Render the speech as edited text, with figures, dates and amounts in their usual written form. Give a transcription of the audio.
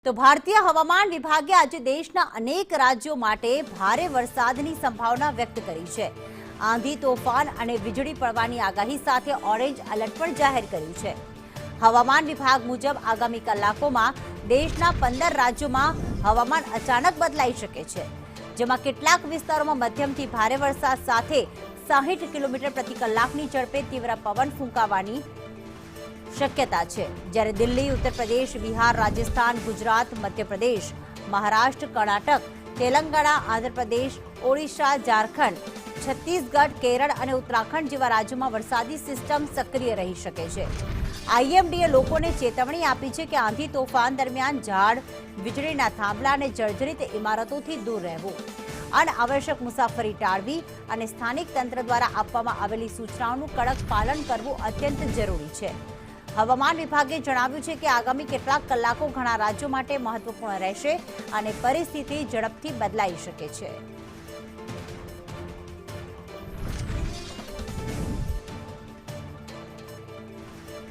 તો ભારતીય હવામાન વિભાગે આજે દેશના અનેક રાજ્યો માટે ભારે વરસાદની સંભાવના વ્યક્ત કરી છે। આંધી, તોફાન અને વીજળી પડવાની આગાહી સાથે ઓરેન્જ એલર્ટ પણ જાહેર કર્યું છે। હવામાન વિભાગ મુજબ આગામી કલાકોમાં દેશના 15 રાજ્યોમાં હવામાન અચાનક બદલાઈ શકે છે, જેમાં કેટલાક વિસ્તારોમાં મધ્યમથી ભારે વરસાદ સાથે 60 કિલોમીટર પ્રતિ કલાકની ઝડપે તીવ્ર પવન ફૂંકાવાની શક્યતા છે। જ્યારે દિલ્હી, ઉત્તર પ્રદેશ, બિહાર, રાજસ્થાન, ગુજરાત, મધ્યપ્રદેશ, મહારાષ્ટ્ર, કર્ણાટક, તેલંગાણા, આંધ્રપ્રદેશ, ઓડિશા, ઝારખંડ, છત્તીસગઢ, કેરળ અને ઉત્તરાખંડ જેવા રાજ્યોમાં વરસાદી સિસ્ટમ સક્રિય રહી શકે છે। આઈએમડીએ લોકોને ચેતવણી આપી છે કે આંધી તોફાન દરમિયાન ઝાડ, વીજળીના થાંભલા અને જર્જરિત ઇમારતોથી દૂર રહેવું, અનાવશ્યક મુસાફરી ટાળવી અને સ્થાનિક તંત્ર દ્વારા આપવામાં આવેલી સૂચનાઓનું કડક પાલન કરવું અત્યંત જરૂરી છે। હવામાન વિભાગે જણાવ્યું છે કે આગામી કેટલાક કલાકો ઘણા રાજ્યો માટે મહત્વપૂર્ણ રહેશે અને પરિસ્થિતિ ઝડપથી બદલાઈ શકે છે।